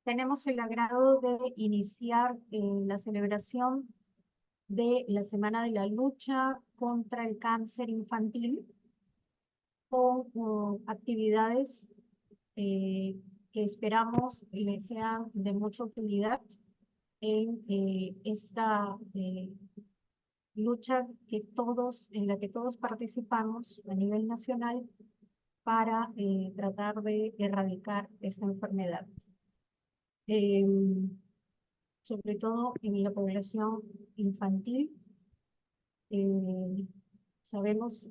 Tenemos el agrado de iniciar la celebración de la Semana de la Lucha contra el Cáncer Infantil con actividades que esperamos les sean de mucha utilidad en esta lucha en la que todos participamos a nivel nacional para tratar de erradicar esta enfermedad. Sobre todo en la población infantil. Sabemos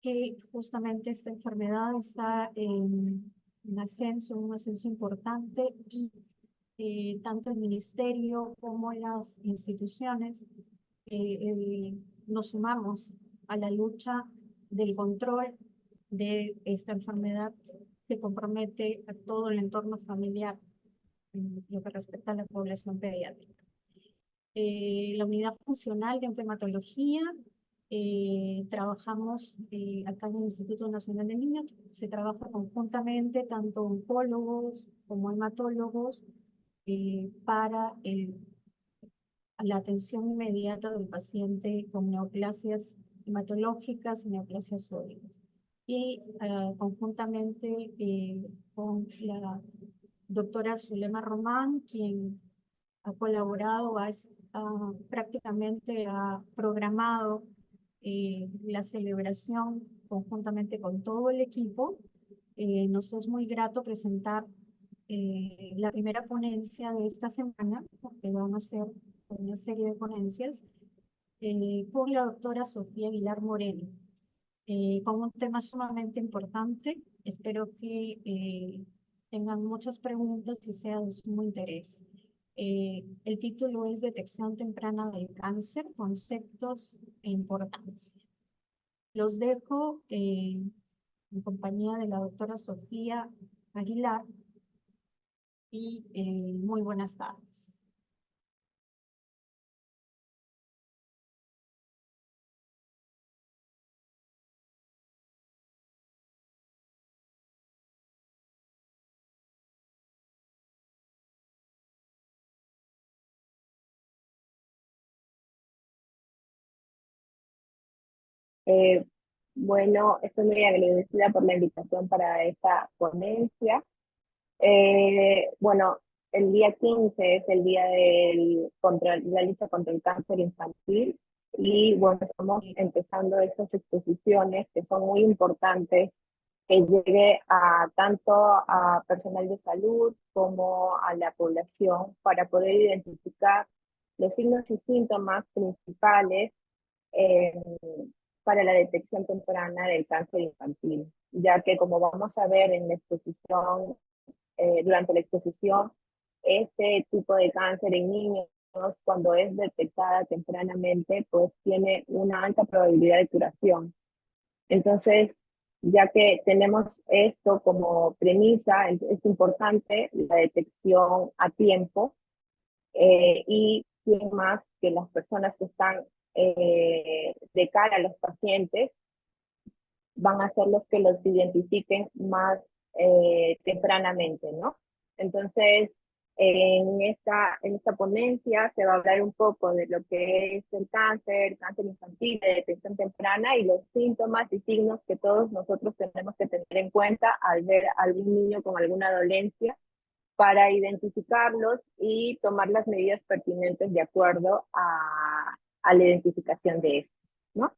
que justamente esta enfermedad está en un ascenso importante, y tanto el ministerio como las instituciones nos sumamos a la lucha del control de esta enfermedad que compromete a todo el entorno familiar en lo que respecta a la población pediátrica. La unidad funcional de enfermatología, trabajamos acá en el Instituto Nacional de Niños, se trabaja conjuntamente tanto oncólogos como hematólogos para la atención inmediata del paciente con neoplasias hematológicas y neoplasias sólidas. Y conjuntamente con la doctora Zulema Román, quien ha colaborado, prácticamente ha programado la celebración conjuntamente con todo el equipo. Nos es muy grato presentar la primera ponencia de esta semana, porque van a ser una serie de ponencias, con la doctora Sofía Aguilar Moreno, con un tema sumamente importante. Espero que tengan muchas preguntas y sea de sumo interés. El título es Detección temprana del cáncer, conceptos e importancia. Los dejo en compañía de la doctora Sofía Aguilar y muy buenas tardes. Eh, bueno, estoy muy agradecida por la invitación para esta ponencia. Bueno, el día 15 es el día contra la lucha contra el cáncer infantil y bueno, estamos empezando estas exposiciones que son muy importantes, que llegue a tanto a personal de salud como a la población para poder identificar los signos y síntomas principales eh, para la detección temprana del cáncer infantil, ya que como vamos a ver en la exposición, durante la exposición, este tipo de cáncer en niños, cuando es detectada tempranamente, pues tiene una alta probabilidad de curación. Entonces, ya que tenemos esto como premisa, es importante la detección a tiempo, y quién más que las personas que están de cara a los pacientes van a ser los que los identifiquen más tempranamente, ¿no? Entonces, en esta ponencia se va a hablar un poco de lo que es el cáncer infantil, de detección temprana y los síntomas y signos que todos nosotros tenemos que tener en cuenta al ver a algún niño con alguna dolencia para identificarlos y tomar las medidas pertinentes de acuerdo a la identificación de estos, ¿no?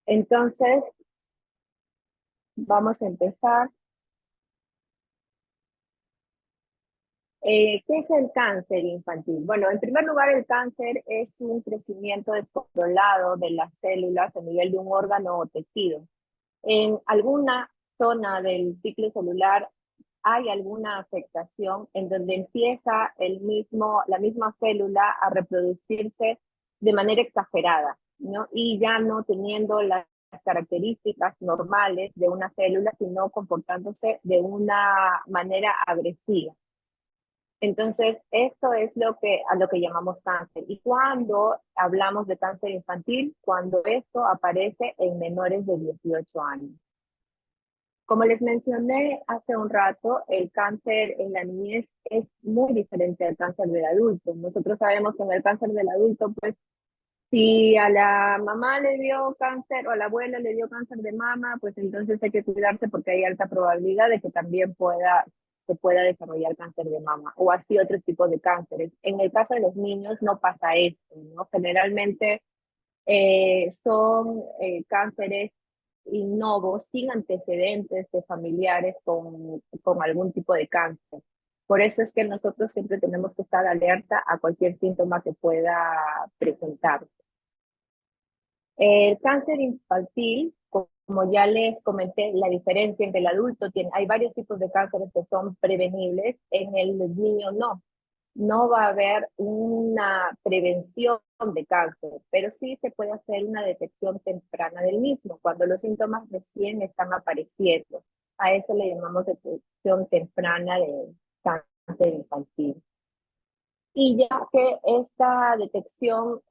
Entonces, vamos a empezar. ¿Qué es el cáncer infantil? Bueno, en primer lugar, el cáncer es un crecimiento descontrolado de las células a nivel de un órgano o tejido. En alguna zona del ciclo celular hay alguna afectación en donde empieza la misma célula a reproducirse de manera exagerada, ¿no? Y ya no teniendo las características normales de una célula, sino comportándose de una manera agresiva. Entonces, esto es a lo que llamamos cáncer. Y cuando hablamos de cáncer infantil, cuando esto aparece en menores de 18 años. Como les mencioné hace un rato, el cáncer en la niñez es muy diferente al cáncer del adulto. Nosotros sabemos que en el cáncer del adulto, pues, si a la mamá le dio cáncer o a la abuela le dio cáncer de mama, pues entonces hay que cuidarse porque hay alta probabilidad de que también se pueda desarrollar cáncer de mama o así otros tipos de cánceres. En el caso de los niños no pasa esto, ¿no? Generalmente son cánceres innovos sin antecedentes de familiares con algún tipo de cáncer. Por eso es que nosotros siempre tenemos que estar alerta a cualquier síntoma que pueda presentar. El cáncer infantil, como ya les comenté, la diferencia entre el adulto hay varios tipos de cánceres que son prevenibles, en el niño no va a haber una prevención de cáncer, pero sí se puede hacer una detección temprana del mismo, cuando los síntomas recién están apareciendo. A eso le llamamos detección temprana de cáncer infantil. Y ya que esta detección,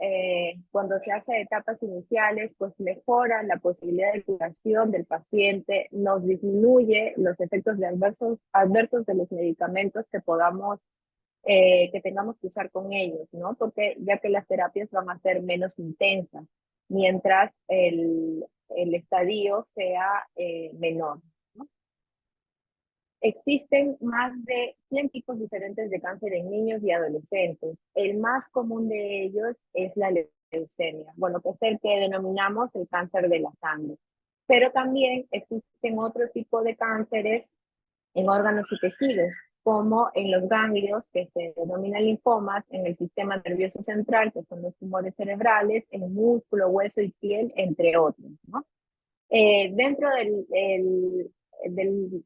cuando se hace a etapas iniciales, pues mejora la posibilidad de curación del paciente, nos disminuye los efectos adversos de los medicamentos que tengamos que usar con ellos, ¿no? Porque ya que las terapias van a ser menos intensas, mientras el estadio sea menor. Existen más de 100 tipos diferentes de cáncer en niños y adolescentes. El más común de ellos es la leucemia, bueno, que es el que denominamos el cáncer de la sangre. Pero también existen otro tipo de cánceres en órganos y tejidos, como en los ganglios, que se denominan linfomas, en el sistema nervioso central, que son los tumores cerebrales, en músculo, hueso y piel, entre otros, ¿no? Dentro del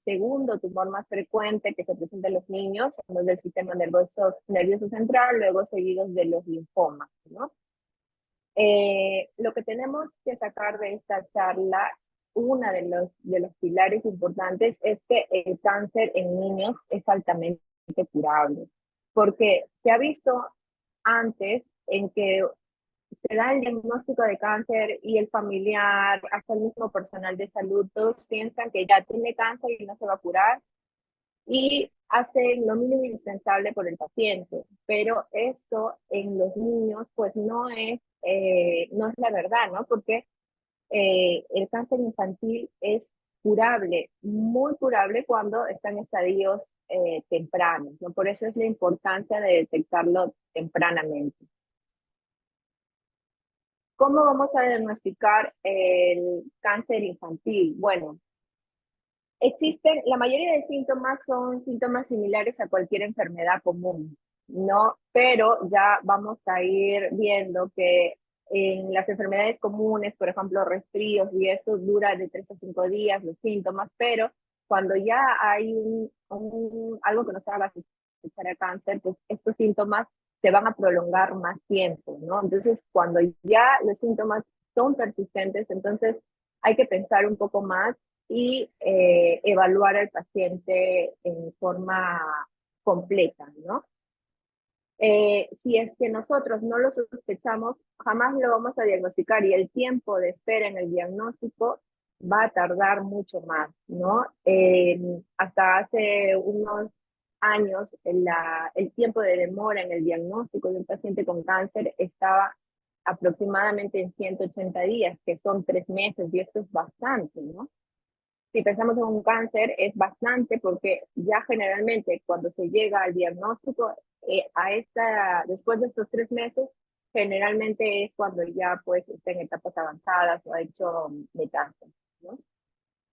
segundo tumor más frecuente que se presenta en los niños, son los del sistema nervioso central, luego seguidos de los linfomas, ¿no? Lo que tenemos que sacar de esta charla, una de los pilares importantes es que el cáncer en niños es altamente curable, porque se ha visto antes en que se da el diagnóstico de cáncer y el familiar, hasta el mismo personal de salud, todos piensan que ya tiene cáncer y no se va a curar y hacen lo mínimo indispensable por el paciente. Pero esto en los niños pues no es la verdad, ¿no? Porque el cáncer infantil es curable, muy curable cuando está en estadios tempranos, ¿no? Por eso es la importancia de detectarlo tempranamente. ¿Cómo vamos a diagnosticar el cáncer infantil? Bueno, la mayoría de síntomas son síntomas similares a cualquier enfermedad común, ¿no? Pero ya vamos a ir viendo que en las enfermedades comunes, por ejemplo, resfríos y esto dura de 3 a 5 días los síntomas, pero cuando ya hay algo que nos haga sospechar a cáncer, pues estos síntomas se van a prolongar más tiempo, ¿no? Entonces, cuando ya los síntomas son persistentes, entonces hay que pensar un poco más y evaluar al paciente en forma completa, ¿no? Si es que nosotros no lo sospechamos, jamás lo vamos a diagnosticar y el tiempo de espera en el diagnóstico va a tardar mucho más, ¿no? Hasta hace unos años, el tiempo de demora en el diagnóstico de un paciente con cáncer estaba aproximadamente en 180 días, que son 3 meses, y esto es bastante, ¿no? Si pensamos en un cáncer, es bastante porque ya generalmente cuando se llega al diagnóstico, después de estos 3 meses, generalmente es cuando ya pues está en etapas avanzadas o ha hecho metástasis, ¿no?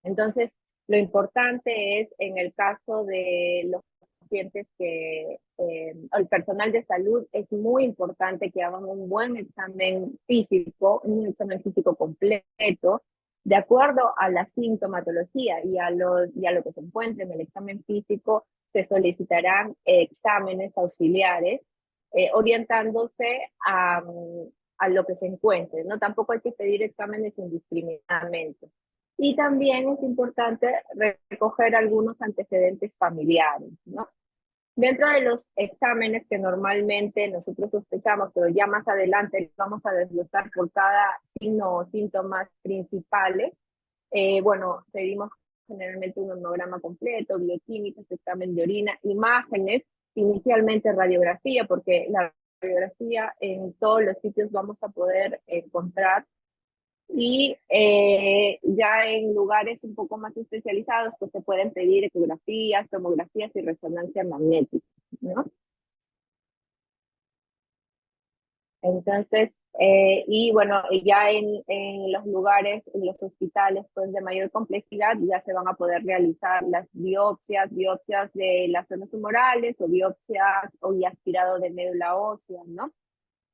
Entonces, lo importante es en el caso de los pacientes el personal de salud, es muy importante que hagan un buen examen físico, un examen físico completo, de acuerdo a la sintomatología y a lo que se encuentre en el examen físico, se solicitarán exámenes auxiliares orientándose a lo que se encuentre, ¿no? Tampoco hay que pedir exámenes indiscriminadamente. Y también es importante recoger algunos antecedentes familiares, ¿no? Dentro de los exámenes que normalmente nosotros sospechamos, pero ya más adelante vamos a desglosar por cada signo o síntomas principales, bueno, pedimos generalmente un hemograma completo, bioquímicos, examen de orina, imágenes, inicialmente radiografía, porque la radiografía en todos los sitios vamos a poder encontrar. Y ya en lugares un poco más especializados, pues se pueden pedir ecografías, tomografías y resonancia magnética, ¿no? Entonces, y bueno, ya en los lugares, en los hospitales pues de mayor complejidad, ya se van a poder realizar las biopsias de las zonas tumorales o biopsias o y aspirado de médula ósea, ¿no?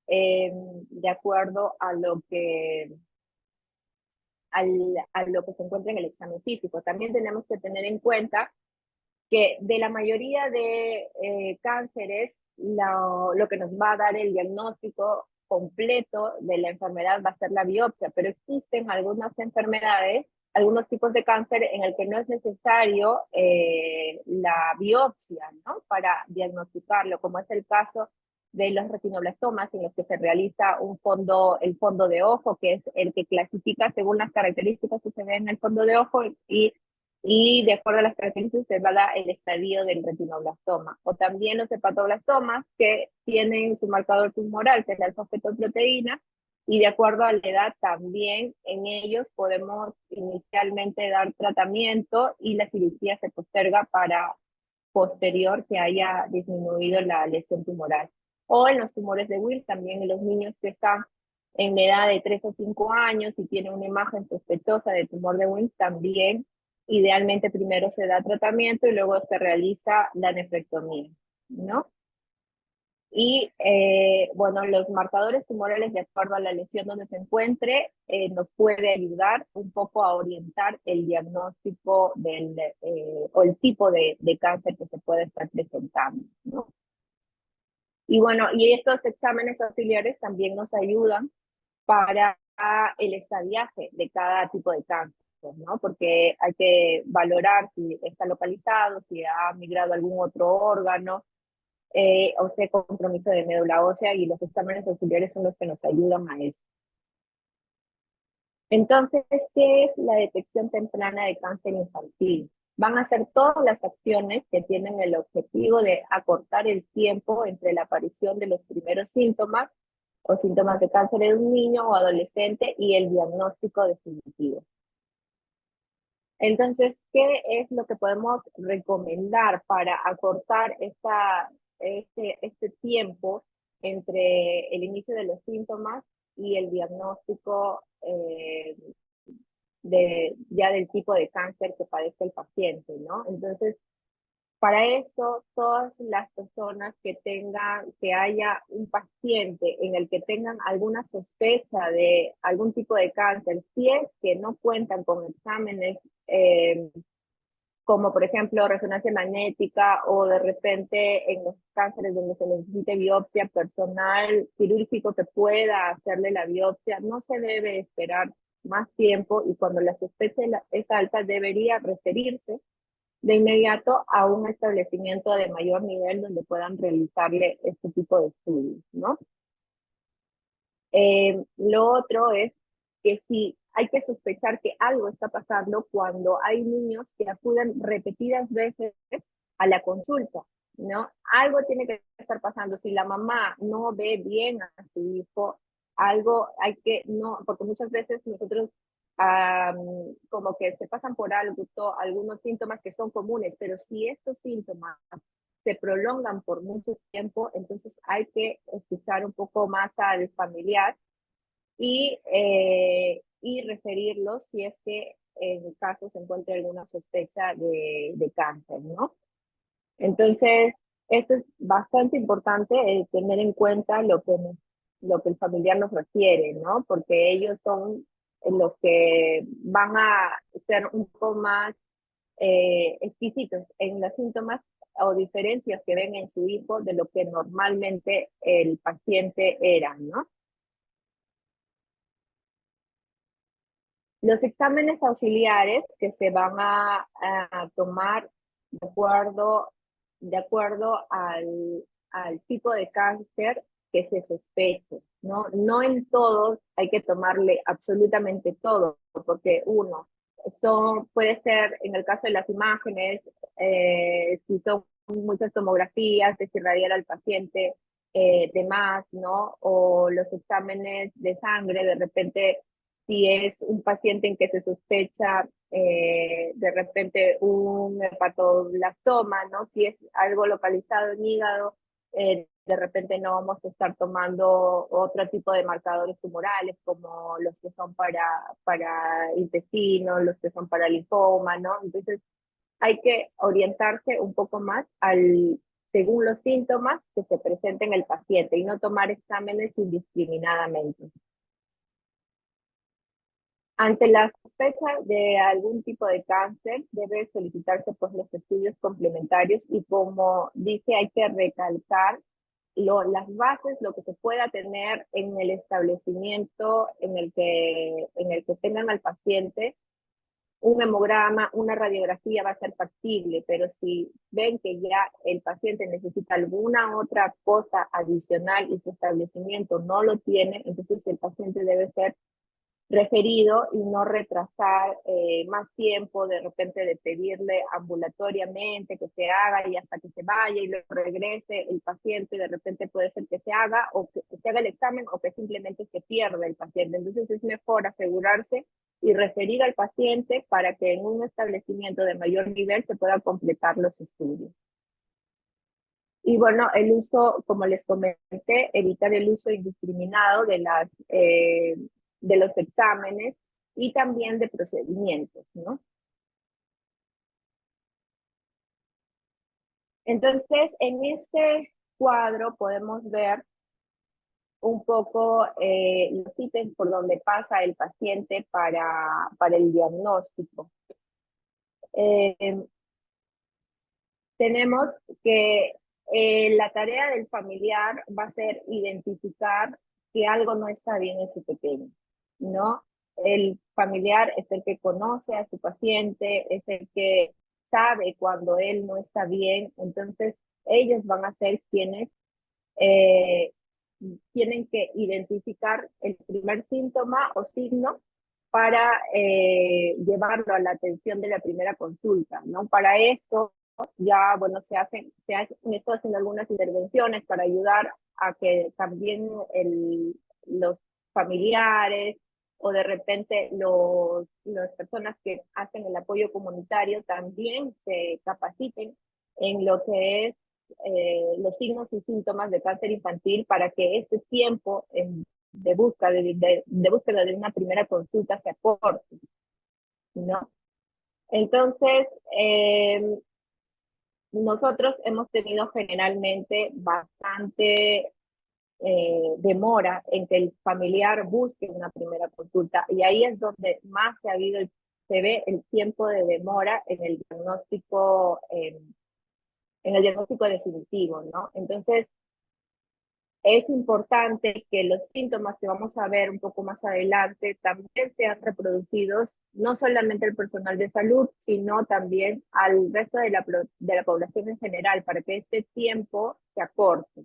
De acuerdo a a lo que se encuentra en el examen físico. También tenemos que tener en cuenta que de la mayoría de cánceres, lo que nos va a dar el diagnóstico completo de la enfermedad va a ser la biopsia, pero existen algunas enfermedades, algunos tipos de cáncer en el que no es necesario la biopsia, ¿no? Para diagnosticarlo, como es el caso de los retinoblastomas, en los que se realiza el fondo de ojo, que es el que clasifica según las características que se ven en el fondo de ojo y de acuerdo a las características se va a dar el estadio del retinoblastoma. O también los hepatoblastomas que tienen su marcador tumoral, que es la alfa-fetoproteína, y de acuerdo a la edad también en ellos podemos inicialmente dar tratamiento y la cirugía se posterga para posterior que haya disminuido la lesión tumoral. O en los tumores de Wills, también en los niños que están en la edad de 3 o 5 años y tienen una imagen sospechosa de tumor de Wills, también idealmente primero se da tratamiento y luego se realiza la nefrectomía, ¿no? Y bueno, los marcadores tumorales, de acuerdo a la lesión donde se encuentre, nos puede ayudar un poco a orientar el diagnóstico o el tipo de cáncer que se puede estar presentando, ¿no? Y bueno, y estos exámenes auxiliares también nos ayudan para el estadiaje de cada tipo de cáncer, ¿no? Porque hay que valorar si está localizado, si ha migrado a algún otro órgano, o sea, compromiso de médula ósea, y los exámenes auxiliares son los que nos ayudan a eso. Entonces, ¿qué es la detección temprana de cáncer infantil? Van a ser todas las acciones que tienen el objetivo de acortar el tiempo entre la aparición de los primeros síntomas o síntomas de cáncer en un niño o adolescente y el diagnóstico definitivo. Entonces, ¿qué es lo que podemos recomendar para acortar este tiempo entre el inicio de los síntomas y el diagnóstico ya del tipo de cáncer que padece el paciente, ¿no? Entonces, para esto, todas las personas que haya un paciente en el que tengan alguna sospecha de algún tipo de cáncer, si es que no cuentan con exámenes como por ejemplo resonancia magnética o de repente en los cánceres donde se necesite biopsia personal quirúrgico que pueda hacerle la biopsia, no se debe esperar más tiempo y cuando la sospecha es alta debería referirse de inmediato a un establecimiento de mayor nivel donde puedan realizarle este tipo de estudios, ¿no? Lo otro es que si hay que sospechar que algo está pasando cuando hay niños que acuden repetidas veces a la consulta, ¿no? Algo tiene que estar pasando. Si la mamá no ve bien a su hijo, algo hay que, no, porque muchas veces nosotros como que se pasan por algo, algunos síntomas que son comunes, pero si estos síntomas se prolongan por mucho tiempo, entonces hay que escuchar un poco más al familiar y referirlos si es que en el caso se encuentra alguna sospecha de cáncer, ¿no? Entonces, esto es bastante importante, tener en cuenta lo que el familiar nos refiere, ¿no? Porque ellos son los que van a ser un poco más exquisitos en los síntomas o diferencias que ven en su hijo de lo que normalmente el paciente era, ¿no? Los exámenes auxiliares que se van a tomar de acuerdo al tipo de cáncer que se sospeche, ¿no? No en todos hay que tomarle absolutamente todo, porque uno, puede ser, en el caso de las imágenes, si son muchas tomografías, de si radiar al paciente de más, ¿no? O los exámenes de sangre, de repente, si es un paciente en que se sospecha de repente un hepatoblastoma, ¿no? Si es algo localizado en hígado, de repente no vamos a estar tomando otro tipo de marcadores tumorales como los que son para intestino, los que son para linfoma, ¿no? Entonces hay que orientarse un poco más según los síntomas que se presenten en el paciente y no tomar exámenes indiscriminadamente. Ante la sospecha de algún tipo de cáncer, debe solicitarse pues, los estudios complementarios y como dice, hay que recalcar las bases, lo que se pueda tener en el establecimiento en el que tengan al paciente. Un hemograma, una radiografía va a ser factible, pero si ven que ya el paciente necesita alguna otra cosa adicional y su establecimiento no lo tiene, entonces el paciente debe ser referido y no retrasar más tiempo, de repente de pedirle ambulatoriamente que se haga y hasta que se vaya y luego regrese el paciente, de repente puede ser que se haga o que se haga el examen o que simplemente se pierda el paciente. Entonces es mejor asegurarse y referir al paciente para que en un establecimiento de mayor nivel se puedan completar los estudios. Y bueno, el uso, como les comenté, evitar el uso indiscriminado de los exámenes y también de procedimientos, ¿no? Entonces, en este cuadro podemos ver un poco los ítems por donde pasa el paciente para el diagnóstico. Tenemos que la tarea del familiar va a ser identificar que algo no está bien en su pequeño, ¿no? El familiar es el que conoce a su paciente, es el que sabe cuando él no está bien, entonces ellos van a ser quienes eh, tienen que identificar el primer síntoma o signo para llevarlo a la atención de la primera consulta, ¿no? Para esto ya, bueno, estoy haciendo algunas intervenciones para ayudar a que también los familiares o de repente las personas que hacen el apoyo comunitario también se capaciten en lo que es los signos y síntomas de cáncer infantil para que este tiempo de búsqueda de una primera consulta se acorte, ¿no? Entonces, nosotros hemos tenido generalmente bastante demora en que el familiar busque una primera consulta y ahí es donde más se ve el tiempo de demora en el diagnóstico definitivo, ¿no? Entonces, es importante que los síntomas que vamos a ver un poco más adelante también sean reproducidos, no solamente al personal de salud, sino también al resto de la población en general, para que este tiempo se acorte.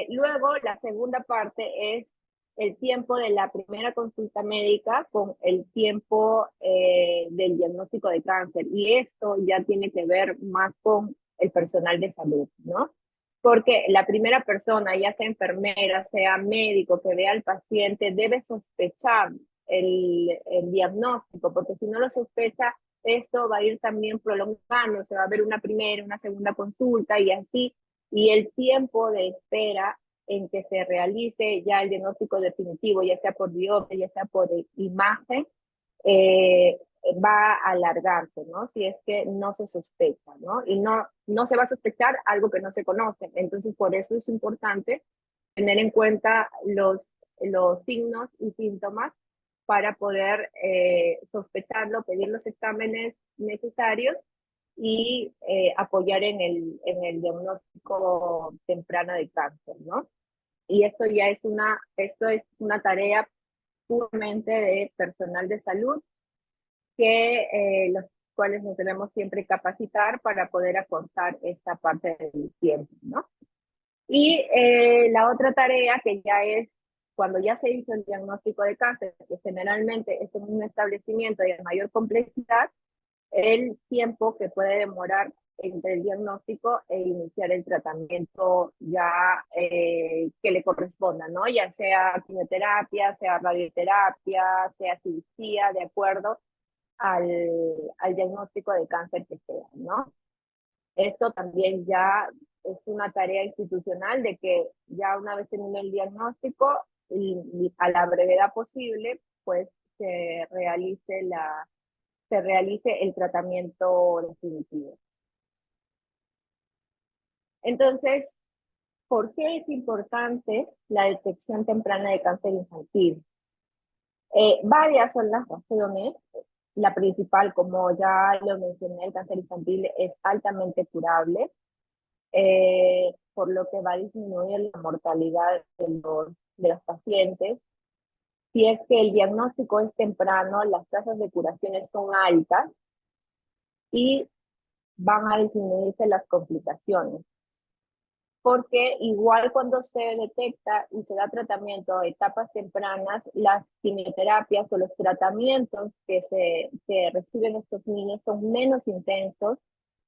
Luego, la segunda parte es el tiempo de la primera consulta médica con el tiempo del diagnóstico de cáncer. Y esto ya tiene que ver más con el personal de salud, ¿no? Porque la primera persona, ya sea enfermera, sea médico, que vea al paciente, debe sospechar el diagnóstico, porque si no lo sospecha, esto va a ir también prolongando, se va a ver una primera, una segunda consulta y así, y el tiempo de espera en que se realice ya el diagnóstico definitivo, ya sea por biopsia, ya sea por imagen, eh, va a alargarse, ¿no? Si es que no se sospecha, ¿no? Y no se va a sospechar algo que no se conoce. Entonces, por eso es importante tener en cuenta los signos y síntomas para poder sospecharlo, pedir los exámenes necesarios y apoyar en el diagnóstico temprano de cáncer, ¿no? Y esto es una tarea puramente de personal de salud los cuales nos debemos siempre capacitar para poder acortar esta parte del tiempo, ¿no? Y la otra tarea que ya es cuando ya se hizo el diagnóstico de cáncer, que generalmente es en un establecimiento de mayor complejidad, el tiempo que puede demorar entre el diagnóstico e iniciar el tratamiento ya que le corresponda, ¿no? Ya sea quimioterapia, sea radioterapia, sea cirugía, de acuerdo al diagnóstico de cáncer que sea, ¿no? Esto también ya es una tarea institucional de que ya una vez teniendo el diagnóstico y a la brevedad posible, pues se realice el tratamiento definitivo. Entonces, ¿por qué es importante la detección temprana de cáncer infantil? Varias son las razones. La principal, como ya lo mencioné, el cáncer infantil es altamente curable, por lo que va a disminuir la mortalidad de los pacientes. Si es que el diagnóstico es temprano, las tasas de curaciones son altas y van a disminuirse las complicaciones. Porque igual cuando se detecta y se da tratamiento a etapas tempranas, las quimioterapias o los tratamientos que reciben estos niños son menos intensos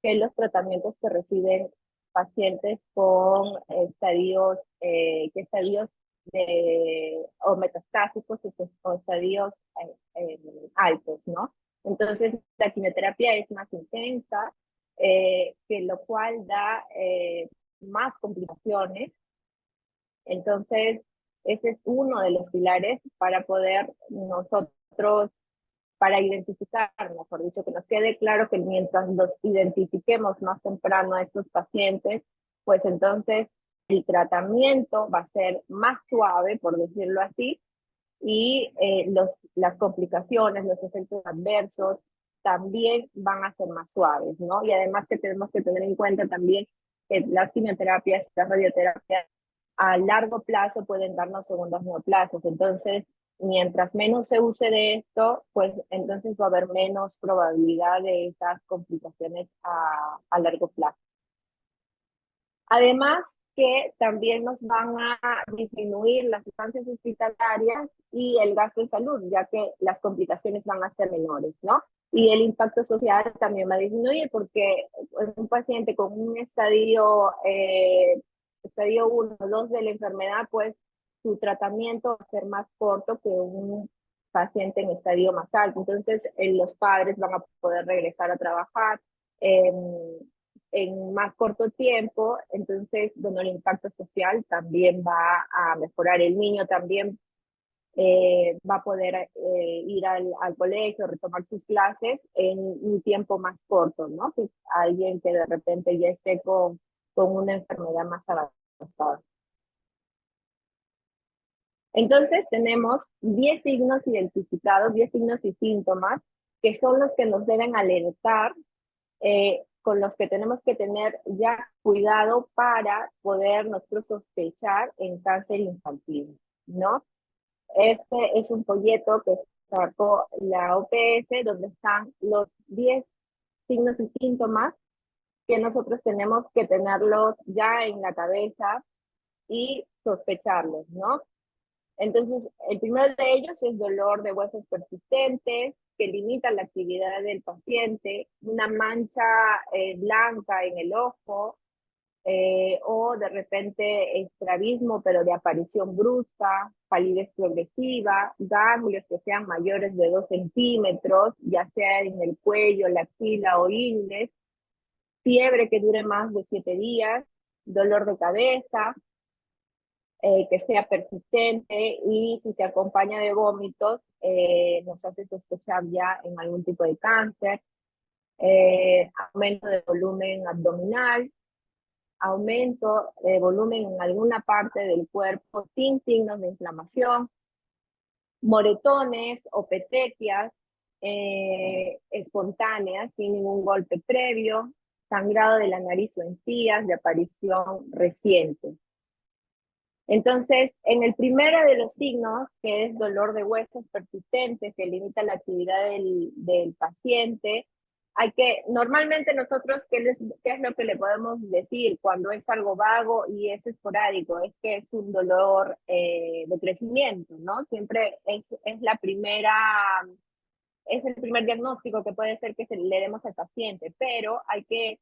que los tratamientos que reciben pacientes con estadios o metastásicos o estadios altos, ¿no? Entonces, la quimioterapia es más intensa, que lo cual da más complicaciones. Entonces, ese es uno de los pilares para poder nosotros, para identificar, mejor dicho, que nos quede claro que mientras los identifiquemos más temprano a estos pacientes, pues entonces el tratamiento va a ser más suave, por decirlo así, y las complicaciones, los efectos adversos también van a ser más suaves, ¿no? Y además que tenemos que tener en cuenta también que las quimioterapias, las radioterapias a largo plazo pueden darnos segundos neoplasias. Entonces, mientras menos se use de esto, pues entonces va a haber menos probabilidad de esas complicaciones a largo plazo. Además que también nos van a disminuir las estancias hospitalarias y el gasto en salud, ya que las complicaciones van a ser menores, ¿no? Y el impacto social también va a disminuir porque un paciente con un estadio 1 o 2 de la enfermedad, pues su tratamiento va a ser más corto que un paciente en estadio más alto. Entonces, los padres van a poder regresar a trabajar en más corto tiempo, entonces, bueno, el impacto social también va a mejorar. El niño también va a poder ir al colegio, retomar sus clases en un tiempo más corto, ¿no? Que alguien que de repente ya esté con una enfermedad más avanzada. Entonces, tenemos 10 signos identificados, 10 signos y síntomas, que son los que nos deben alertar, con los que tenemos que tener ya cuidado para poder nosotros sospechar en cáncer infantil, ¿no? Este es un folleto que sacó la OPS, donde están los 10 signos y síntomas que nosotros tenemos que tenerlos ya en la cabeza y sospecharlos, ¿no? Entonces, el primero de ellos es dolor de huesos persistentes, que limita la actividad del paciente, una mancha blanca en el ojo, o de repente estrabismo, pero de aparición brusca, palidez progresiva, ganglios que sean mayores de 2 centímetros, ya sea en el cuello, la axila o ingles, fiebre que dure más de 7 días, dolor de cabeza, que sea persistente, y si se acompaña de vómitos, nos hace sospechar ya en algún tipo de cáncer, aumento de volumen abdominal, aumento de volumen en alguna parte del cuerpo sin signos de inflamación, moretones o petequias espontáneas sin ningún golpe previo, sangrado de la nariz o encías de aparición reciente. Entonces, en el primero de los signos, que es dolor de huesos persistentes, que limita la actividad del paciente, normalmente nosotros, ¿qué es lo que le podemos decir cuando es algo vago y es esporádico? Es que es un dolor de crecimiento, ¿no? Siempre es la primera, es el primer diagnóstico que puede ser que le demos al paciente, pero hay que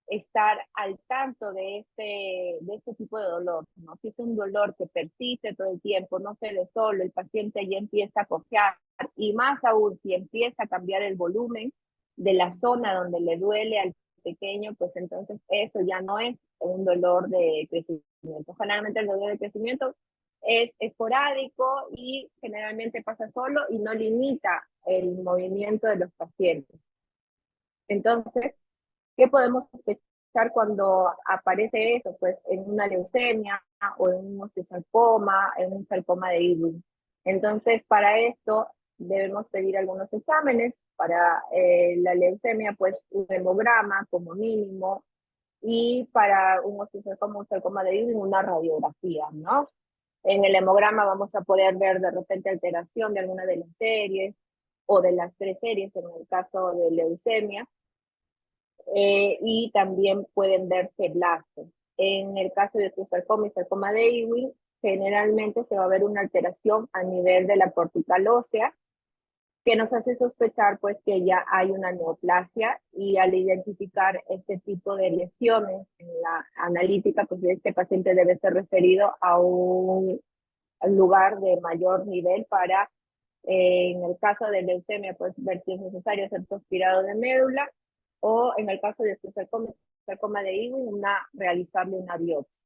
estar al tanto de este tipo de dolor, ¿no? Si es un dolor que persiste todo el tiempo, no se ve solo, el paciente ya empieza a cojear, y más aún si empieza a cambiar el volumen de la zona donde le duele al pequeño, pues entonces eso ya no es un dolor de crecimiento. Generalmente el dolor de crecimiento es esporádico y generalmente pasa solo y no limita el movimiento de los pacientes. Entonces, ¿qué podemos sospechar cuando aparece eso? Pues en una leucemia o en un osteosarcoma, en un sarcoma de Ewing. Entonces, para esto debemos pedir algunos exámenes. Para la leucemia, pues un hemograma como mínimo, y para un osteosarcoma, un sarcoma de Ewing, una radiografía, ¿no? En el hemograma vamos a poder ver de repente alteración de alguna de las series o de las tres series en el caso de leucemia. Y también pueden verse blastos. En el caso de sarcoma y sarcoma de Ewing, generalmente se va a ver una alteración a nivel de la cortical ósea, que nos hace sospechar pues que ya hay una neoplasia, y al identificar este tipo de lesiones en la analítica, pues este paciente debe ser referido a un lugar de mayor nivel para, en el caso de leucemia, pues ver si es necesario hacer aspirado de médula, o en el caso de este sarcoma de Ewing, realizarle una biopsia.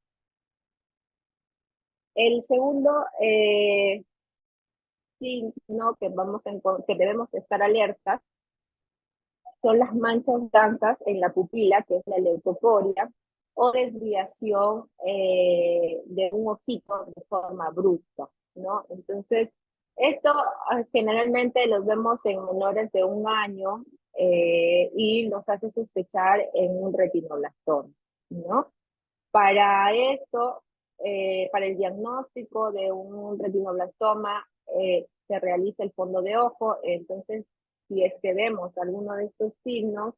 El segundo signo que debemos estar alertas son las manchas blancas en la pupila, que es la leucocoria, o desviación de un ojito de forma brusca, ¿no? Entonces, esto generalmente los vemos en menores de 1 año, y nos hace sospechar en un retinoblastoma, ¿no? Para esto, para el diagnóstico de un retinoblastoma, se realiza el fondo de ojo. Entonces, si es que vemos alguno de estos signos,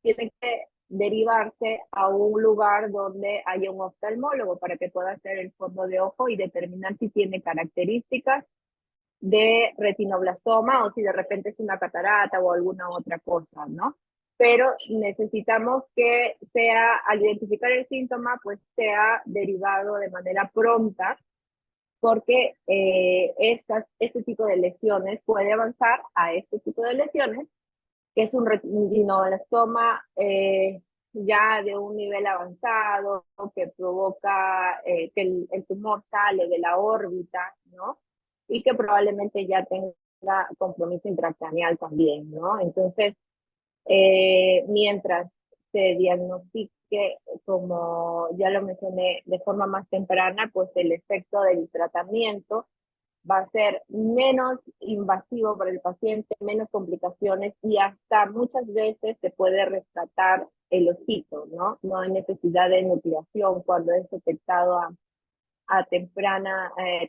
tiene que derivarse a un lugar donde haya un oftalmólogo para que pueda hacer el fondo de ojo y determinar si tiene características de retinoblastoma o si de repente es una catarata o alguna otra cosa, ¿no? Pero necesitamos que sea, al identificar el síntoma, pues sea derivado de manera pronta, porque este tipo de lesiones puede avanzar a este tipo de lesiones, que es un retinoblastoma ya de un nivel avanzado, que provoca que el tumor sale de la órbita, ¿no? Y que probablemente ya tenga compromiso intracraneal también, ¿no? Entonces, mientras se diagnostique, como ya lo mencioné, de forma más temprana, pues el efecto del tratamiento va a ser menos invasivo para el paciente, menos complicaciones, y hasta muchas veces se puede rescatar el ojito, ¿no? No hay necesidad de nucleación cuando es detectado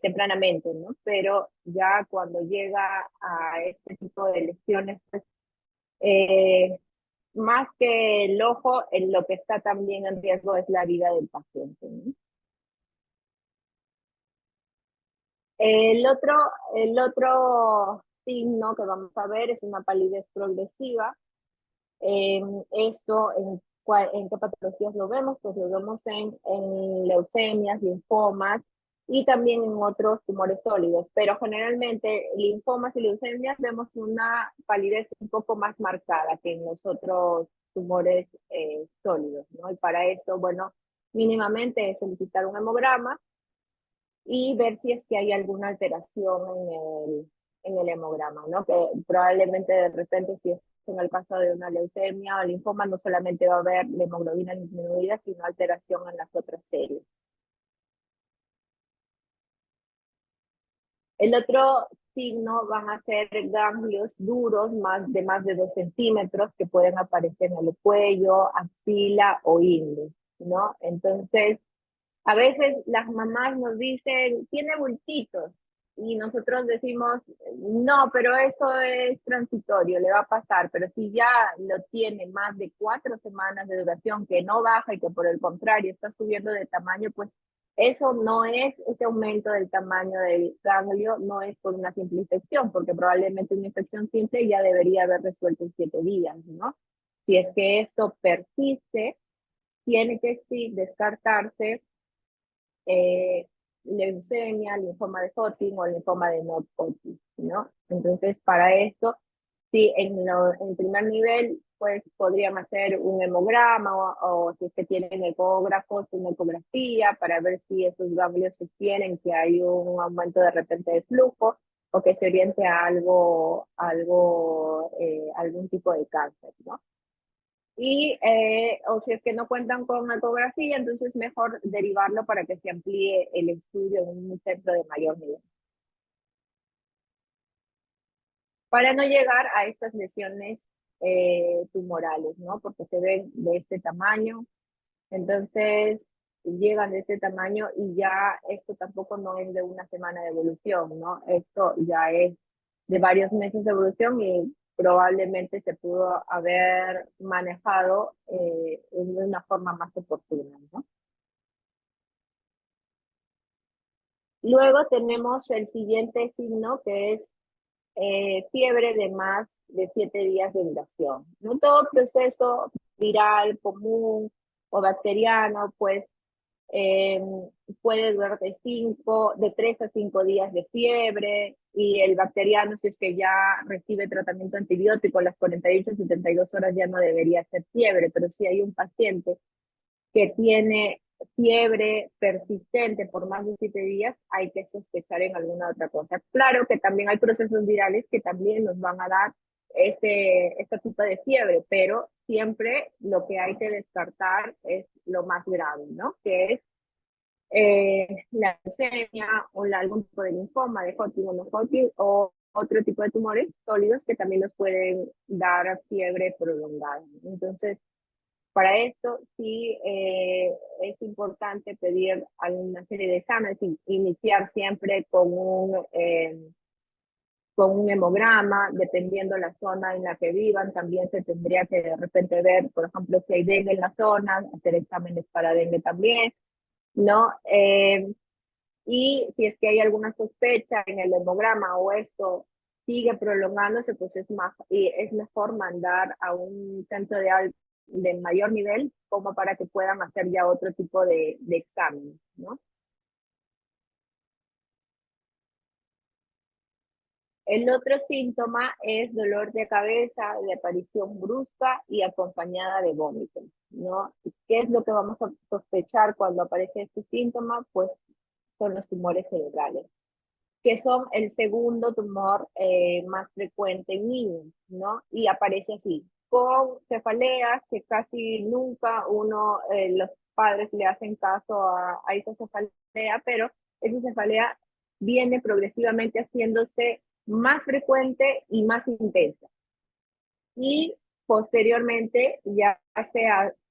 tempranamente, ¿no? Pero ya cuando llega a este tipo de lesiones, pues, eh, más que el ojo, lo que está también en riesgo es la vida del paciente, ¿no? El otro, el otro signo que vamos a ver es una palidez progresiva. Esto, ¿en qué patologías lo vemos? Pues lo vemos en leucemias, linfomas y también en otros tumores sólidos, pero generalmente linfomas y leucemias vemos una palidez un poco más marcada que en los otros tumores sólidos, ¿no? Y para esto, bueno, mínimamente es solicitar un hemograma y ver si es que hay alguna alteración en el hemograma, ¿no? Que probablemente de repente, si es en el caso de una leucemia o linfoma, no solamente va a haber la hemoglobina disminuida, sino alteración en las otras series. El otro signo van a ser ganglios duros de más de 2 centímetros, que pueden aparecer en el cuello, axila o ingle, ¿no? Entonces, a veces las mamás nos dicen, tiene bultitos, y nosotros decimos, no, pero eso es transitorio, le va a pasar, pero si ya lo tiene más de 4 semanas de duración, que no baja y que por el contrario está subiendo de tamaño, pues eso no es, ese aumento del tamaño del ganglio no es por una simple infección, porque probablemente una infección simple ya debería haber resuelto en 7 días, ¿no? Si es que esto persiste, tiene que sí descartarse eh, leucemia, linfoma de Hodgkin o linfoma de No-Hodgkin, ¿no? Entonces, para esto, sí, en primer nivel, pues podrían hacer un hemograma o si es que tienen ecógrafos, una ecografía para ver si esos ganglios sostienen que hay un aumento de repente de flujo o que se oriente a algún tipo de cáncer, ¿no? O si es que no cuentan con ecografía, entonces mejor derivarlo para que se amplíe el estudio en un centro de mayor nivel. Para no llegar a estas lesiones tumorales, ¿no? Porque se ven de este tamaño, entonces llegan de este tamaño y ya esto tampoco no es de una semana de evolución, ¿no? Esto ya es de varios meses de evolución y probablemente se pudo haber manejado de una forma más oportuna, ¿no? Luego tenemos el siguiente signo que es fiebre de más de 7 días de duración. No todo proceso viral, común o bacteriano, pues eh, puede durar de 3 a 5 días de fiebre, y el bacteriano, si es que ya recibe tratamiento antibiótico, las 48 a 72 horas ya no debería ser fiebre, pero si hay un paciente que tiene fiebre persistente por más de 7 días, hay que sospechar en alguna otra cosa. Claro que también hay procesos virales que también nos van a dar este tipo de fiebre, pero siempre lo que hay que descartar es lo más grave, ¿no? Que es la leucemia o algún tipo de linfoma de Hodgkin o no Hodgkin o otro tipo de tumores sólidos que también nos pueden dar fiebre prolongada. Entonces, para esto sí es importante pedir alguna serie de exámenes y iniciar siempre con un hemograma, dependiendo la zona en la que vivan. También se tendría que de repente ver, por ejemplo, si hay dengue en la zona, hacer exámenes para dengue también, ¿no? Y si es que hay alguna sospecha en el hemograma o esto sigue prolongándose, pues es mejor mandar a un centro de mayor nivel como para que puedan hacer ya otro tipo de examen, ¿no? El otro síntoma es dolor de cabeza de aparición brusca y acompañada de vómito, ¿no? ¿Qué es lo que vamos a sospechar cuando aparece este síntoma? Pues son los tumores cerebrales, que son el segundo tumor más frecuente en niños, ¿no? Y aparece así, con cefaleas que casi nunca los padres le hacen caso a esa cefalea, pero esa cefalea viene progresivamente haciéndose más frecuente y más intensa. Y posteriormente ya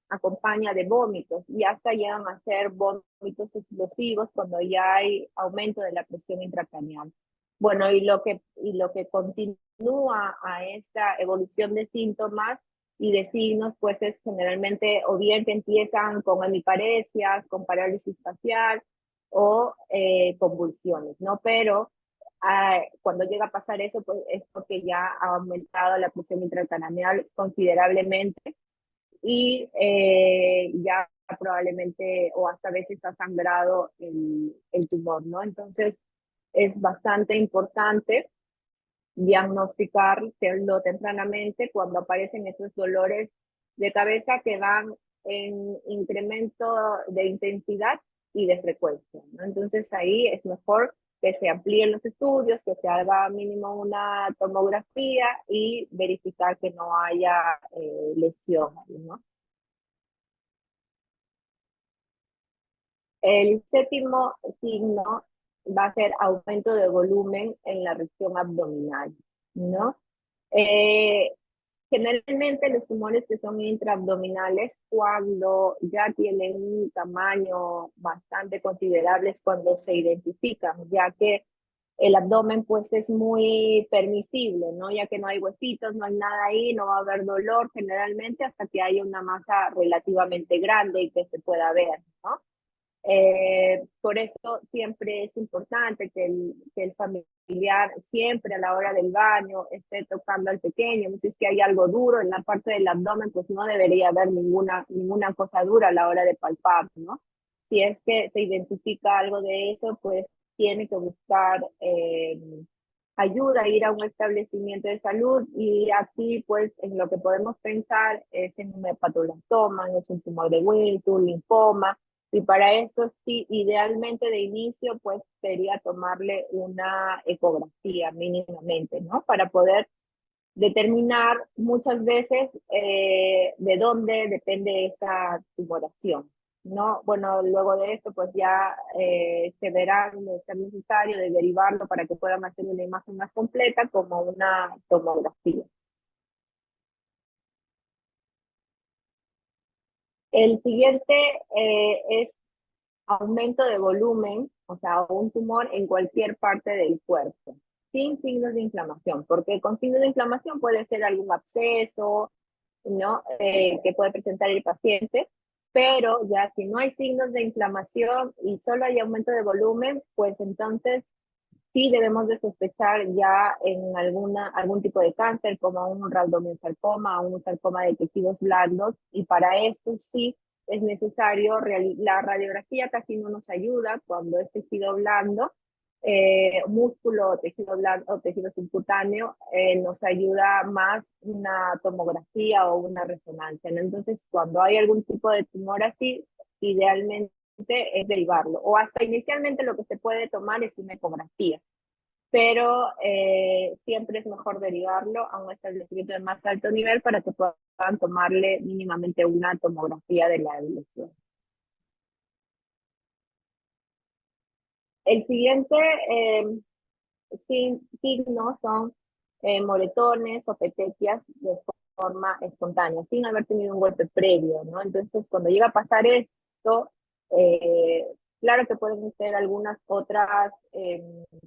acompaña de vómitos y hasta llegan a ser vómitos explosivos cuando ya hay aumento de la presión intracraneal. Bueno, y lo que continúa a esta evolución de síntomas y de signos, pues es generalmente o bien que empiezan con hemiparesias, con parálisis facial o convulsiones, ¿no? Pero cuando llega a pasar eso, pues es porque ya ha aumentado la presión intracraneal considerablemente y ya probablemente o hasta a veces ha sangrado el tumor, ¿no? Entonces es bastante importante diagnosticarlo tempranamente cuando aparecen esos dolores de cabeza que van en incremento de intensidad y de frecuencia, ¿no? Entonces ahí es mejor que se amplíen los estudios, que se haga mínimo una tomografía y verificar que no haya lesión, ¿no? El séptimo signo va a ser aumento de volumen en la región abdominal, ¿no? Eh, Generalmente los tumores que son intraabdominales, cuando ya tienen un tamaño bastante considerable, es cuando se identifican, ya que el abdomen pues es muy permisible, ¿no? Ya que no hay huesitos, no hay nada ahí, no va a haber dolor generalmente hasta que haya una masa relativamente grande y que se pueda ver, ¿no? Por eso siempre es importante que el familiar siempre a la hora del baño esté tocando al pequeño. Si es que hay algo duro en la parte del abdomen, pues no debería haber ninguna cosa dura a la hora de palpar, ¿no? Si es que se identifica algo de eso, pues tiene que buscar ayuda, ir a un establecimiento de salud y aquí pues en lo que podemos pensar es en un hepatolastoma, es un tumor de Wills, un linfoma, y para esto sí, idealmente de inicio pues sería tomarle una ecografía mínimamente, ¿no? Para poder determinar muchas veces de dónde depende esta tumoración, ¿no? Bueno, luego de esto, pues ya se verá de ser necesario de derivarlo para que puedan hacer una imagen más completa como una tomografía. El siguiente es aumento de volumen, o sea, un tumor en cualquier parte del cuerpo, sin signos de inflamación, porque con signos de inflamación puede ser algún absceso, ¿no? Que puede presentar el paciente, pero ya si no hay signos de inflamación y solo hay aumento de volumen, pues entonces sí debemos de sospechar ya en algún tipo de cáncer, como un rabdomiosarcoma o un sarcoma de tejidos blandos, y para esto sí es necesario, la radiografía casi no nos ayuda cuando es tejido blando, músculo o tejido blando o tejido subcutáneo, nos ayuda más una tomografía o una resonancia, ¿no? Entonces, cuando hay algún tipo de tumor así, idealmente es derivarlo. O hasta inicialmente lo que se puede tomar es una ecografía, pero siempre es mejor derivarlo a un establecimiento de más alto nivel para que puedan tomarle mínimamente una tomografía de la lesión. El siguiente signo son moretones o petequias de forma espontánea, sin haber tenido un golpe previo, ¿no? Entonces, cuando llega a pasar esto, eh, claro que pueden ser algunas otras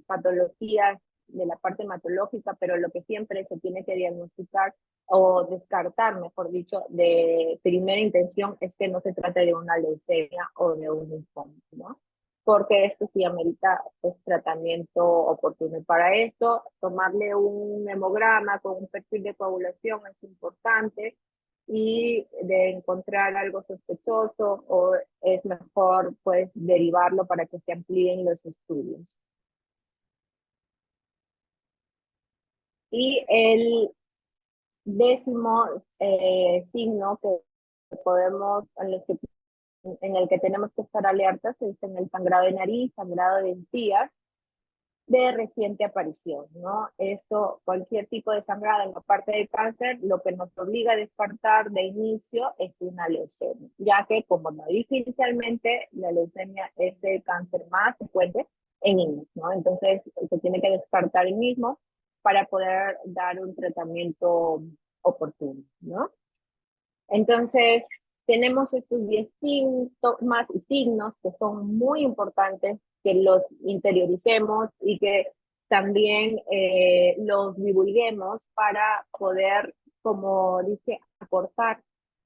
patologías de la parte hematológica, pero lo que siempre se tiene que diagnosticar o descartar, mejor dicho, de primera intención es que no se trate de una leucemia o de un linfoma, ¿no? Porque esto sí amerita pues, tratamiento oportuno. Y para esto, tomarle un hemograma con un perfil de coagulación es importante y de encontrar algo sospechoso o es mejor pues derivarlo para que se amplíen los estudios. Y el décimo signo que podemos, en el que tenemos que estar alertas es en el sangrado de nariz, sangrado de encías, de reciente aparición, ¿no? Esto, cualquier tipo de sangrado en la parte del cáncer, lo que nos obliga a descartar de inicio es una leucemia, ya que, como lo dije inicialmente, la leucemia es el cáncer más frecuente en niños, ¿no? Entonces, se tiene que descartar el mismo para poder dar un tratamiento oportuno, ¿no? Entonces, tenemos estos 10 síntomas y signos que son muy importantes que los interioricemos y que también los divulguemos para poder, como dice, acortar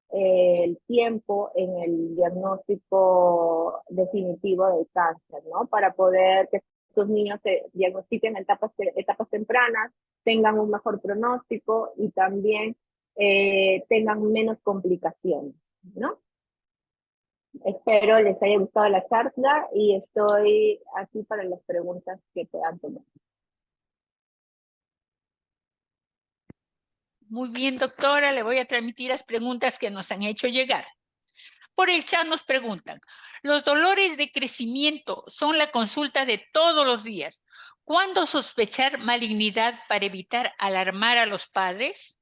el tiempo en el diagnóstico definitivo del cáncer, ¿no? Para poder que estos niños se diagnostiquen en etapas tempranas, tengan un mejor pronóstico y también tengan menos complicaciones, ¿no? Espero les haya gustado la charla y estoy aquí para las preguntas que puedan tener. Muy bien, doctora, le voy a transmitir las preguntas que nos han hecho llegar. Por el chat nos preguntan, ¿los dolores de crecimiento son la consulta de todos los días? ¿Cuándo sospechar malignidad para evitar alarmar a los padres?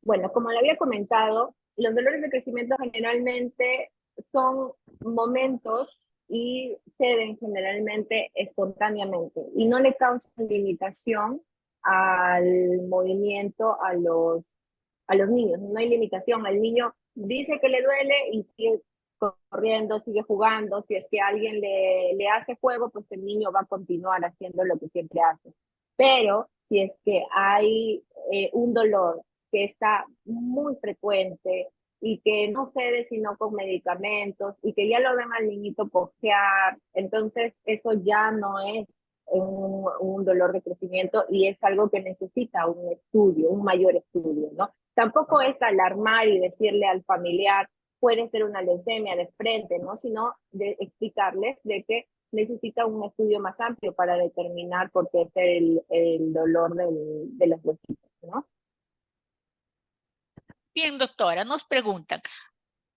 Bueno, como le había comentado, los dolores de crecimiento generalmente son momentos y se ven generalmente espontáneamente y no le causan limitación al movimiento a los niños. No hay limitación. El niño dice que le duele y sigue corriendo, sigue jugando. Si es que alguien le hace juego, pues el niño va a continuar haciendo lo que siempre hace. Pero si es que hay un dolor que está muy frecuente y que no cede sino con medicamentos y que ya lo ven al niñito cojear, entonces eso ya no es un dolor de crecimiento y es algo que necesita un estudio, un mayor estudio, ¿no? Tampoco es alarmar y decirle al familiar, puede ser una leucemia de frente, ¿no? Sino de explicarles de que necesita un estudio más amplio para determinar por qué es el dolor de los huesitos, ¿no? Bien, doctora, nos preguntan,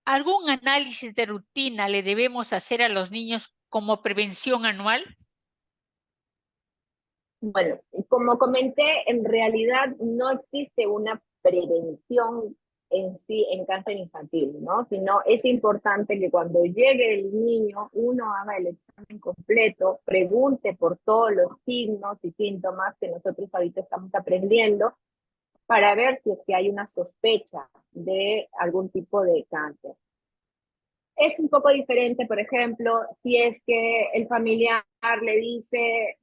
¿algún análisis de rutina le debemos hacer a los niños como prevención anual? Bueno, como comenté, en realidad no existe una prevención en sí en cáncer infantil, ¿no? Sino es importante que cuando llegue el niño, uno haga el examen completo, pregunte por todos los signos y síntomas que nosotros ahorita estamos aprendiendo para ver si es que hay una sospecha de algún tipo de cáncer. Es un poco diferente, por ejemplo, si es que el familiar le dice,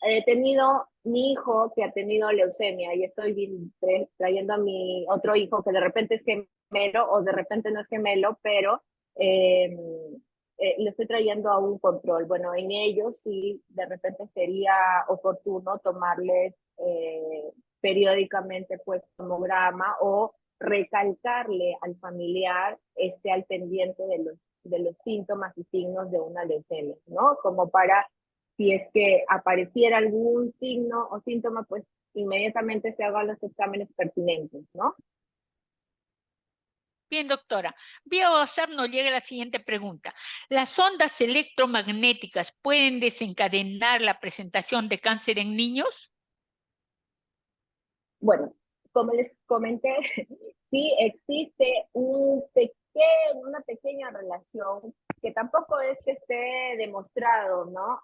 he tenido mi hijo que ha tenido leucemia y estoy trayendo a mi otro hijo que de repente es gemelo o de repente no es gemelo, pero lo estoy trayendo a un control. Bueno, en ellos sí, de repente sería oportuno tomarles periódicamente pues tomograma o recalcarle al familiar esté al pendiente de los síntomas y signos de una leucemia, ¿no? Como para si es que apareciera algún signo o síntoma, pues inmediatamente se hagan los exámenes pertinentes, ¿no? Bien, doctora. Vía WhatsApp nos llega la siguiente pregunta. ¿Las ondas electromagnéticas pueden desencadenar la presentación de cáncer en niños? Bueno, como les comenté, sí existe una pequeña relación que tampoco es que esté demostrado, ¿no?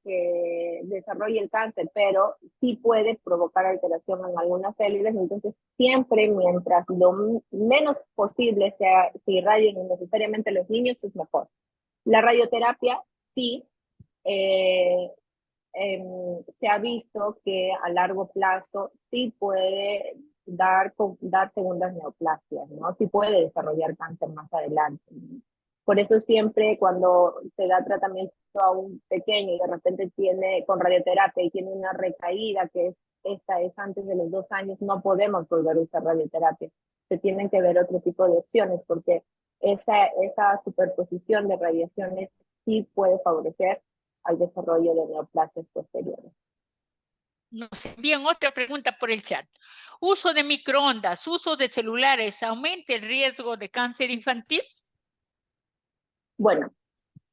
Que desarrolle el cáncer, pero sí puede provocar alteración en algunas células, entonces siempre mientras lo menos posible se irradien innecesariamente los niños es mejor. La radioterapia sí, eh, se ha visto que a largo plazo sí puede dar segundas neoplasias, ¿no? Sí puede desarrollar cáncer más adelante, ¿no? Por eso siempre cuando se da tratamiento a un pequeño y de repente tiene con radioterapia y tiene una recaída esta es antes de los 2 años, no podemos volver a usar radioterapia. Se tienen que ver otro tipo de opciones porque esa superposición de radiaciones sí puede favorecer al desarrollo de neoplasias posteriores. Nos envían otra pregunta por el chat. ¿Uso de microondas, uso de celulares, aumenta el riesgo de cáncer infantil? Bueno,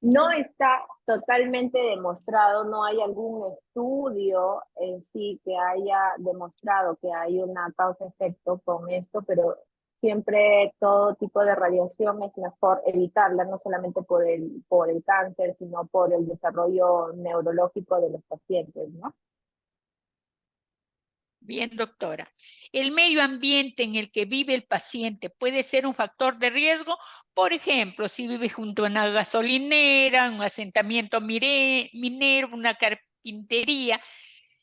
no está totalmente demostrado, no hay algún estudio en sí que haya demostrado que hay una causa-efecto con esto, pero siempre todo tipo de radiación es mejor evitarla, no solamente por el cáncer, sino por el desarrollo neurológico de los pacientes, ¿no? Bien, doctora. ¿El medio ambiente en el que vive el paciente puede ser un factor de riesgo? Por ejemplo, si vive junto a una gasolinera, un asentamiento minero, una carpintería,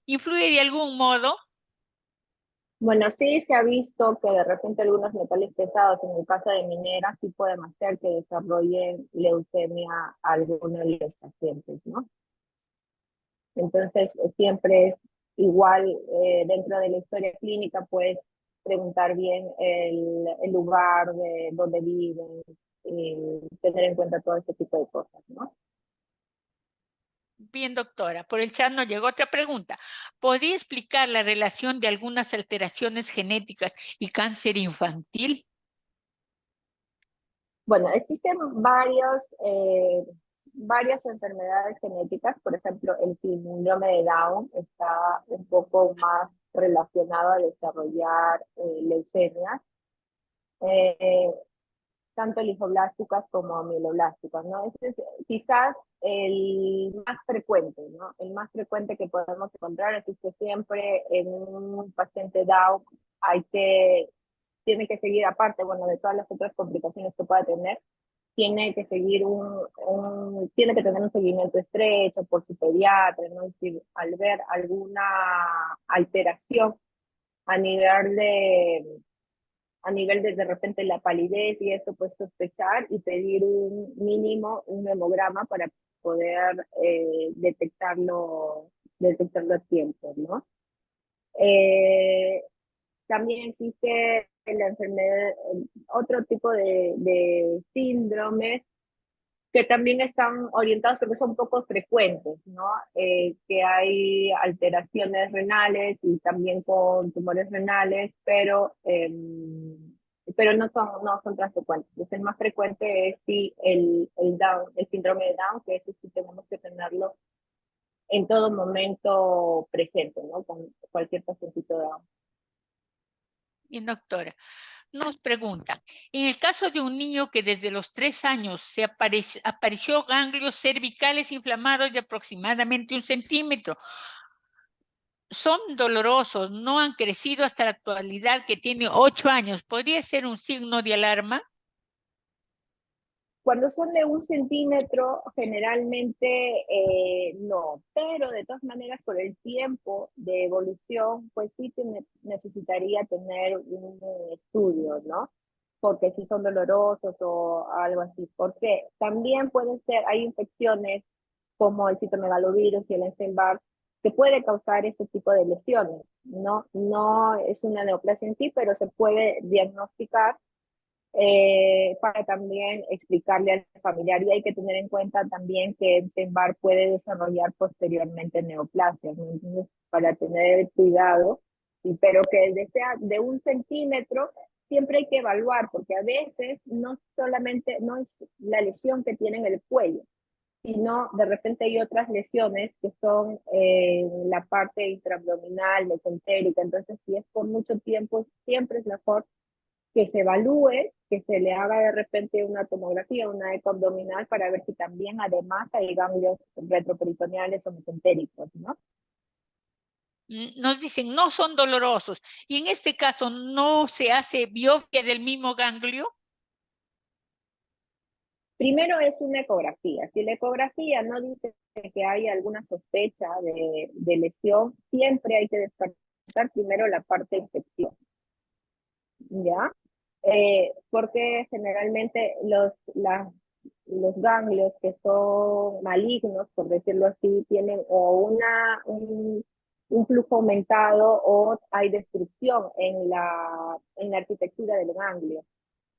¿influye de algún modo? Bueno, sí se ha visto que de repente algunos metales pesados, en el caso de mineras, sí pueden hacer que desarrollen leucemia a algunos de los pacientes, ¿no? Entonces, siempre es igual dentro de la historia clínica, puedes preguntar bien el lugar de donde viven y tener en cuenta todo este tipo de cosas, ¿no? Bien, doctora. Por el chat nos llegó otra pregunta. ¿Podría explicar la relación de algunas alteraciones genéticas y cáncer infantil? Bueno, existen varias enfermedades genéticas, por ejemplo, el síndrome de Down está un poco más relacionado a desarrollar leucemias, eh, tanto linfoblásticas como mieloblásticas, ¿no? Ese es quizás el más frecuente, ¿no? El más frecuente que podemos encontrar, así que siempre en un paciente Down hay que tiene que seguir, aparte, bueno, de todas las otras complicaciones que pueda tener, tiene que seguir tiene que tener un seguimiento estrecho por su pediatra, ¿no? Es decir, al ver alguna alteración a nivel de repente la palidez y esto, pues sospechar y pedir un mínimo, un hemograma para poder detectarlo a tiempo, ¿no? También existe la enfermedad, otro tipo de síndromes que también están orientados porque son poco frecuentes, ¿no? Que hay alteraciones renales y también con tumores renales, pero no son tan frecuentes. Entonces, el más frecuente es sí, el Down, el síndrome de Down, que ese sí tenemos que tenerlo en todo momento presente, ¿no? Con cualquier pacientito de Down. Bien, doctora. Nos pregunta, en el caso de un niño que desde los 3 años se apareció ganglios cervicales inflamados de aproximadamente 1 centímetro, son dolorosos, no han crecido hasta la actualidad que tiene 8 años, ¿podría ser un signo de alarma? Cuando son de 1 centímetro, generalmente no, pero de todas maneras por el tiempo de evolución, pues sí necesitaría tener un estudio, ¿no? Porque si son dolorosos o algo así, porque también pueden ser, hay infecciones como el citomegalovirus y el Epstein-Barr que puede causar ese tipo de lesiones, ¿no? No es una neoplasia en sí, pero se puede diagnosticar para también explicarle al familiar. Y hay que tener en cuenta también que Epstein-Barr puede desarrollar posteriormente neoplasias, ¿no? Entonces, para tener cuidado, pero que sea de 1 centímetro, siempre hay que evaluar, porque a veces no solamente no es la lesión que tiene en el cuello, sino de repente hay otras lesiones que son en la parte intraabdominal, mesentérica. Entonces, si es por mucho tiempo, siempre es mejor que se evalúe, que se le haga de repente una tomografía, una eco abdominal para ver si también además hay ganglios retroperitoneales o mesentéricos, ¿no? Nos dicen, no son dolorosos. Y en este caso, ¿no se hace biopsia del mismo ganglio? Primero es una ecografía. Si la ecografía no dice que hay alguna sospecha de lesión, siempre hay que descartar primero la parte de infección, ¿ya? Porque generalmente los ganglios que son malignos, por decirlo así, tienen o un flujo aumentado o hay destrucción en la arquitectura del ganglio.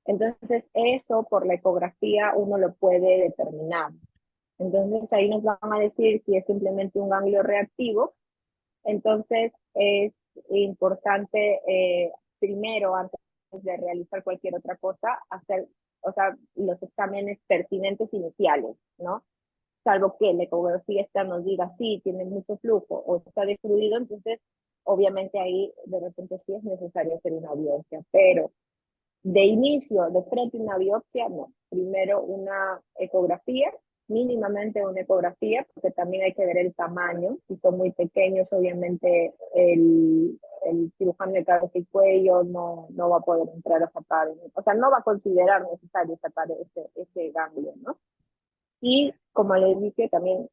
Entonces, eso por la ecografía uno lo puede determinar. Entonces, ahí nos van a decir si es simplemente un ganglio reactivo. Entonces, es importante primero, antes de realizar cualquier otra cosa, hacer, o sea, los exámenes pertinentes iniciales, ¿no? Salvo que la ecografía esta nos diga sí, tiene mucho flujo o está destruido, entonces obviamente ahí de repente sí es necesario hacer una biopsia, pero de inicio, de frente a una biopsia, no. Primero una ecografía, mínimamente una ecografía, porque también hay que ver el tamaño. Si son muy pequeños, obviamente el cirujano de cabeza y cuello no va a poder entrar a sacar, o sea, no va a considerar necesario sacar ese ganglio, ¿no? Y como les dije, también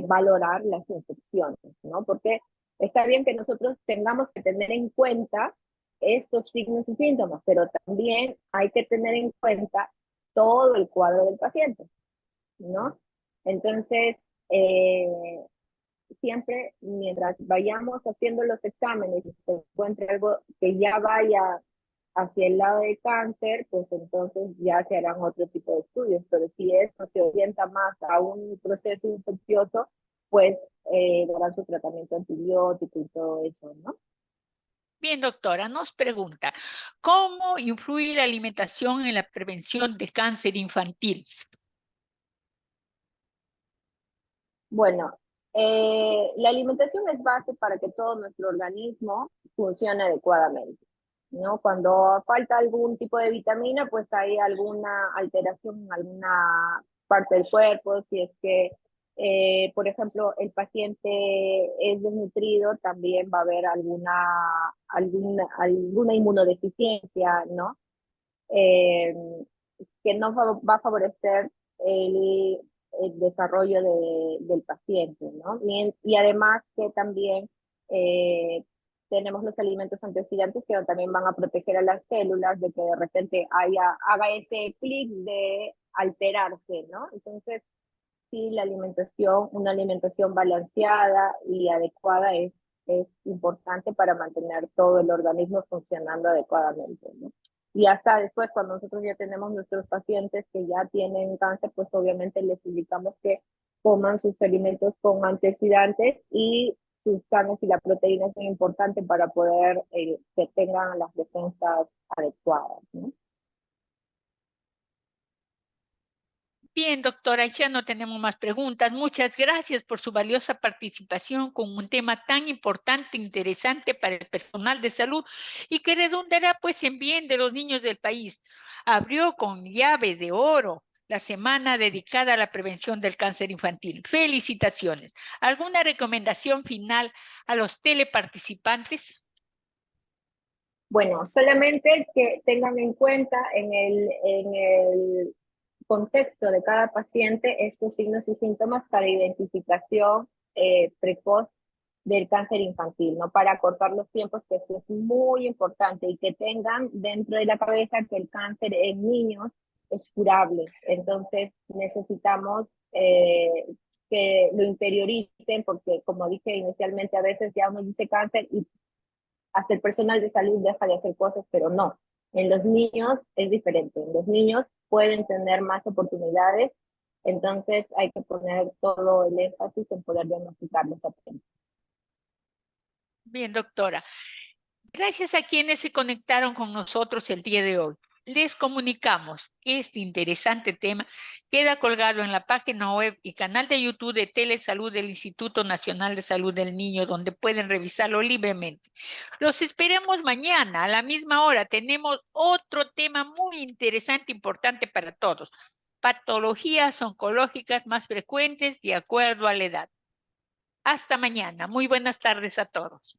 valorar las infecciones, ¿no? Porque está bien que nosotros tengamos que tener en cuenta estos signos y síntomas, pero también hay que tener en cuenta todo el cuadro del paciente, ¿no? Entonces, siempre mientras vayamos haciendo los exámenes y se encuentre algo que ya vaya hacia el lado de cáncer, pues entonces ya se harán otro tipo de estudios, pero si esto se orienta más a un proceso infeccioso, pues darán su tratamiento antibiótico y todo eso, ¿no? Bien, doctora, nos pregunta, ¿cómo influye la alimentación en la prevención de cáncer infantil? Bueno, la alimentación es base para que todo nuestro organismo funcione adecuadamente, ¿no? Cuando falta algún tipo de vitamina, pues hay alguna alteración en alguna parte del cuerpo, si es que por ejemplo, el paciente es desnutrido, también va a haber alguna inmunodeficiencia, ¿no? Que no va a favorecer el desarrollo del paciente, ¿no? Y además que también tenemos los alimentos antioxidantes que también van a proteger a las células de que de repente haga ese clic de alterarse, ¿no? Entonces, sí, una alimentación balanceada y adecuada es importante para mantener todo el organismo funcionando adecuadamente, ¿no? Y hasta después, cuando nosotros ya tenemos nuestros pacientes que ya tienen cáncer, pues obviamente les indicamos que coman sus alimentos con antioxidantes y sus carnes y la proteína es muy importante para poder que tengan las defensas adecuadas, ¿no? Bien, doctora, ya no tenemos más preguntas. Muchas gracias por su valiosa participación con un tema tan importante, interesante para el personal de salud y que redundará pues en bien de los niños del país. Abrió con llave de oro la semana dedicada a la prevención del cáncer infantil. Felicitaciones. ¿Alguna recomendación final a los teleparticipantes? Bueno, solamente que tengan en cuenta en el contexto de cada paciente estos signos y síntomas para identificación precoz del cáncer infantil, ¿no? Para acortar los tiempos, que esto es muy importante, y que tengan dentro de la cabeza que el cáncer en niños es curable. Entonces necesitamos que lo interioricen, porque como dije inicialmente, a veces ya uno dice cáncer y hasta el personal de salud deja de hacer cosas, pero no. En los niños es diferente. En los niños pueden tener más oportunidades, entonces hay que poner todo el énfasis en poder diagnosticarlos a tiempo. Bien, doctora. Gracias a quienes se conectaron con nosotros el día de hoy. Les comunicamos que este interesante tema queda colgado en la página web y canal de YouTube de Telesalud del Instituto Nacional de Salud del Niño, donde pueden revisarlo libremente. Los esperamos mañana a la misma hora. Tenemos otro tema muy interesante, importante para todos. Patologías oncológicas más frecuentes de acuerdo a la edad. Hasta mañana. Muy buenas tardes a todos.